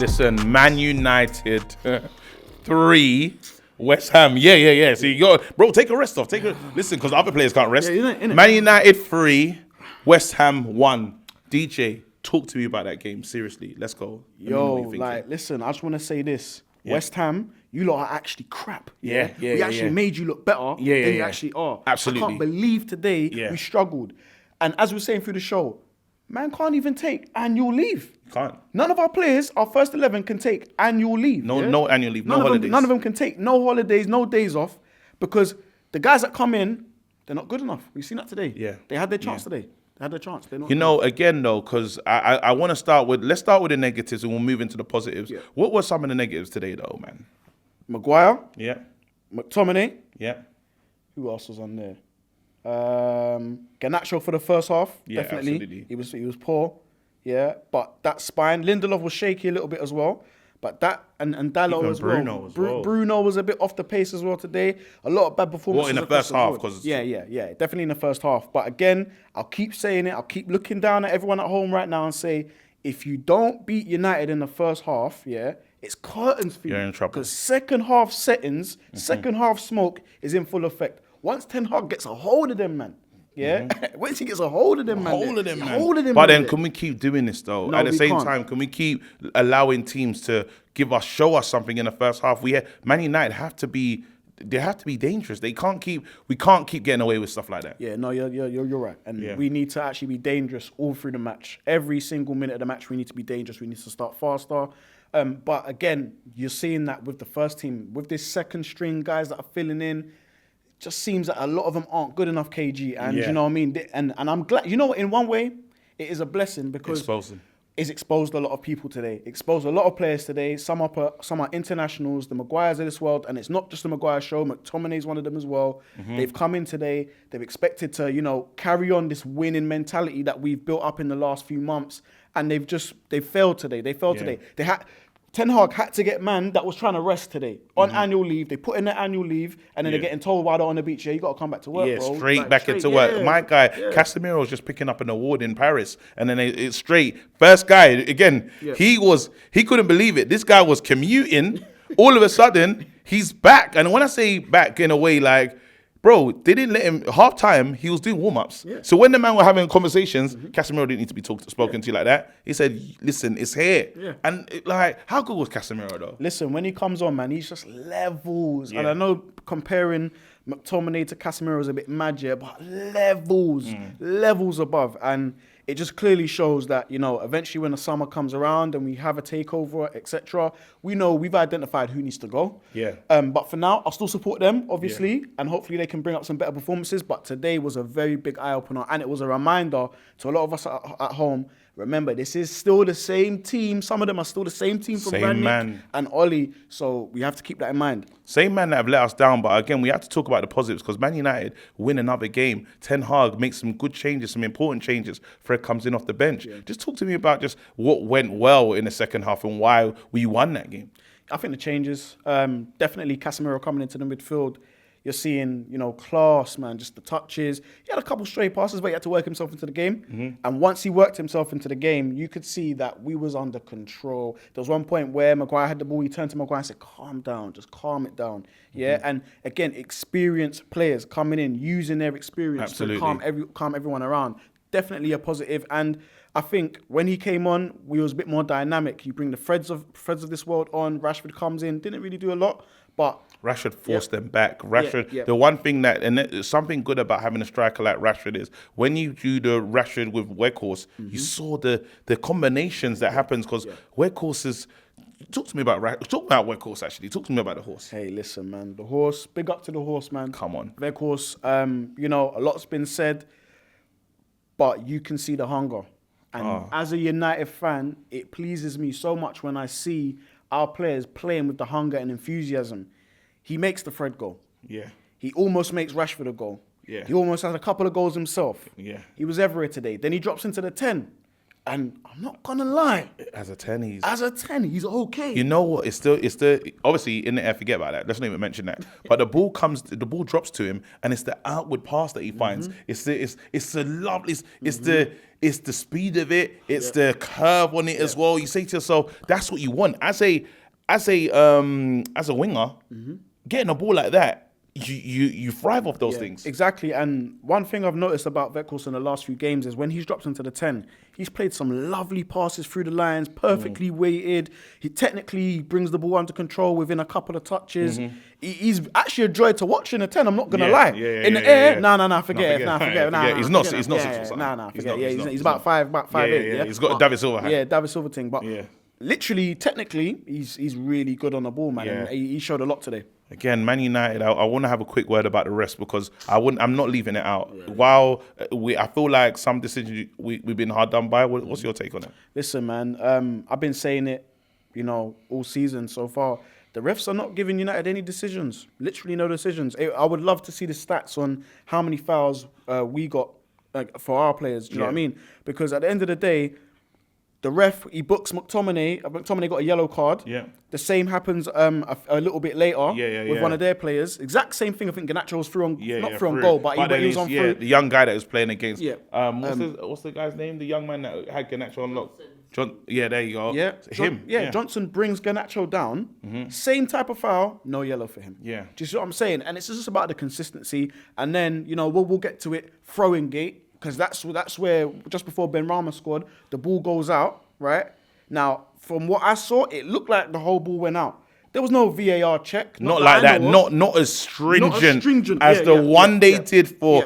Listen, Man United 3, West Ham. Yeah. So you got, bro, take a rest off. Listen, because other players can't rest. Yeah, innit? Man United 3, West Ham 1. DJ, talk to me about that game. Seriously, let's go. Let me know what you're thinking. Like, listen, I just want to say this. Yeah. West Ham, you lot are actually crap. Yeah. We actually made you look better than you actually are. Absolutely. I can't believe today we struggled. And as we were saying through the show, man can't even take annual leave. Can't. None of our players, our first 11, can take annual leave. No annual leave, no holidays. None of them can take no holidays, no days off, because the guys that come in, they're not good enough. We've seen that today. Yeah. They had their chance today. They had their chance. They're not again though, because I want to start with, let's start with the negatives and we'll move into the positives. Yeah. What were some of the negatives today though, man? Maguire. Yeah. McTominay. Yeah. Who else was on there? Garnacho for the first half. Yeah, definitely. absolutely. He was poor. Yeah. But that spine. Lindelof was shaky a little bit as well. But that and Dalot even as Bruno well. as well. Bruno was a bit off the pace as well today. A lot of bad performances. What, in the first half? Yeah. Definitely in the first half. But again, I'll keep saying it. I'll keep looking down at everyone at home right now and say, if you don't beat United in the first half, it's curtains for you. You're in trouble. Because second half settings, second half smoke is in full effect. Once Ten Hag gets a hold of them, man. Once he gets a hold of them, man. But then, can we keep doing this though? No, At the same can't. time, can we keep allowing teams to show us something in the first half? Man United have to be dangerous. We can't keep getting away with stuff like that. Yeah, no, you're right. And we need to actually be dangerous all through the match. Every single minute of the match, we need to be dangerous. We need to start faster. But again, you're seeing that with the first team, with this second string guys that are filling in. Just seems that a lot of them aren't good enough, KG. And you know what I mean? And I'm glad, you know what, in one way, it is a blessing because it's exposed a lot of people today. Exposed a lot of players today. Some are internationals, the Maguires of this world, and it's not just the Maguire show. McTominay's one of them as well. They've come in today. They've expected to, carry on this winning mentality that we've built up in the last few months, and they failed today. Today. Ten Hag had to get man that was trying to rest today on annual leave. They put in their annual leave, and then they're getting told while they're on the beach, you got to come back to work, bro. Straight back into work. My guy, Casemiro's just picking up an award in Paris, and then it's straight. First guy, again, he couldn't believe it. This guy was commuting. All of a sudden, he's back. And when I say back in a way, like, bro, they didn't let him, half time, he was doing warm-ups. Yeah. So when the man were having conversations, Casemiro didn't need to be spoken to like that. He said, listen, it's here. Yeah. And how good was Casemiro though? Listen, when he comes on, man, he's just levels. Yeah. And I know comparing McTominay to Casemiro is a bit mad, but levels above. And it just clearly shows that, eventually when the summer comes around and we have a takeover, etc., we know we've identified who needs to go. Yeah. But for now, I'll still support them, obviously, and hopefully they can bring up some better performances. But today was a very big eye-opener, and it was a reminder to a lot of us at home. Remember, this is still the same team. Some of them are still the same team from Ranić and Oli. So we have to keep that in mind. Same man that have let us down. But again, we have to talk about the positives because Man United win another game. Ten Hag makes some good changes, some important changes. Fred comes in off the bench. Yeah. Just talk to me about just what went well in the second half and why we won that game. I think the changes, definitely Casemiro coming into the midfield. You're seeing, class, man, just the touches. He had a couple stray passes, but he had to work himself into the game. And once he worked himself into the game, you could see that we was under control. There was one point where Maguire had the ball. He turned to Maguire and said, calm down, just calm it down. Yeah, and again, experienced players coming in, using their experience to calm everyone around. Definitely a positive. And I think when he came on, we was a bit more dynamic. You bring the Freds of this world on. Rashford comes in, didn't really do a lot, but Rashford forced them back. Rashford, the one thing and something good about having a striker like Rashford is when you do the Rashford with Weghorst, you saw the combinations that happens because Weghorst is. Talk to me about Weghorst actually. Talk to me about the horse. Hey, listen, man, the horse. Big up to the horse, man. Come on, Weghorst. A lot's been said, but you can see the hunger. And as a United fan, it pleases me so much when I see our players playing with the hunger and enthusiasm. He makes the Fred goal. Yeah. He almost makes Rashford a goal. Yeah. He almost has a couple of goals himself. Yeah. He was everywhere today. Then he drops into the 10. And I'm not gonna lie, As a 10, he's okay. You know what? It's the obviously in the air. Forget about that. Let's not even mention that. But the ball drops to him, and it's the outward pass that he finds. It's the lovely. It's the speed of it. It's the curve on it as well. You say to yourself, that's what you want as a winger. Getting a ball like that. You thrive off those things. Exactly. And one thing I've noticed about Weghorst in the last few games is when he's dropped into the 10, he's played some lovely passes through the lines, perfectly weighted. He technically brings the ball under control within a couple of touches. He's actually a joy to watch in the 10, I'm not going to lie. In the air, forget it. He's not 6 or something. Forget it. He's about 5'8". He's got a David Silva hand. Yeah, David Silva thing. But literally, technically, he's really good on the ball, man. And he showed a lot today. Again, Man United, I want to have a quick word about the rest because I'm not leaving it out. While I feel like some decisions we've been hard done by. What's your take on it? Listen, man, I've been saying it, all season so far. The refs are not giving United any decisions. Literally no decisions. I would love to see the stats on how many fouls we got for our players. Do you know what I mean? Because at the end of the day, the ref, he books McTominay. McTominay got a yellow card. Yeah. The same happens a little bit later with one of their players. Exact same thing. I think Garnacho was through on, not through on goal, but he was on through. The young guy that was playing against. What's the guy's name? The young man that had Garnacho on lock. John. Yeah, there you go. Yeah. Him. Johnson brings Garnacho down. Same type of foul. No yellow for him. Yeah. Do you see what I'm saying? And it's just about the consistency. And then, we'll get to it. Throwing gate. Because that's where, just before Benrahma scored, the ball goes out, right? Now, from what I saw, it looked like the whole ball went out. There was no VAR check. Not like that. Not as stringent as the one they did for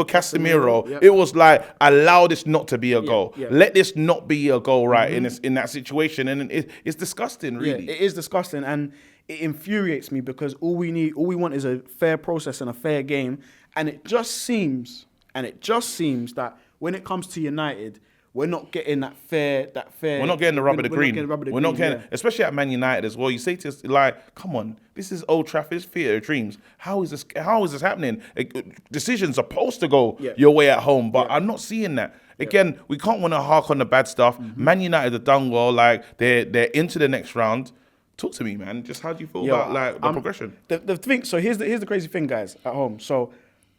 Casemiro. It was like, allow this not to be a goal. Let this not be a goal, right? In that situation, and it's disgusting, really. Yeah, it is disgusting, and it infuriates me because all we want is a fair process and a fair game, and it just seems that when it comes to United, we're not getting that fair. We're not getting the rub of the green. We're not getting, especially at Man United as well. You say to us, like, come on, this is Old Trafford, it's theatre of dreams. How is this happening? Decisions are supposed to go your way at home, but I'm not seeing that. Again, we can't want to hark on the bad stuff. Man United are done well. Like they're into the next round. Talk to me, man. Just how do you feel about the progression? The thing. So here's the crazy thing, guys, at home. So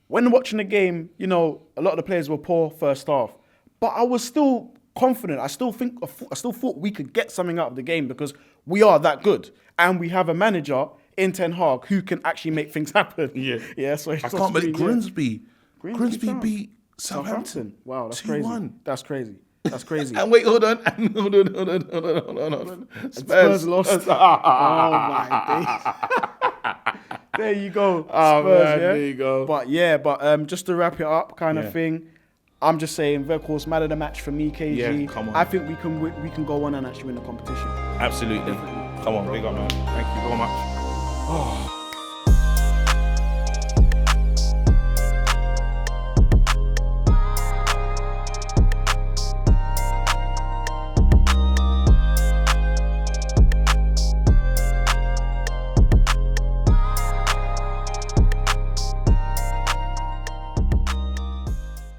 when watching the game, a lot of the players were poor first half, but I was still confident. I still thought we could get something out of the game because we are that good, and we have a manager in Ten Hag who can actually make things happen. So I can't believe Grimsby beat Southampton. Wow, that's crazy. 2-1. That's crazy. And wait, hold on. Spurs lost. Oh my days. There you go. Spurs, there you go. But just to wrap it up, kind of thing. I'm just saying, Weghorst, man of the match for me, KG. Yeah, come on. I think we can go on and actually win the competition. Absolutely. Come on, big up, man. Thank you very much.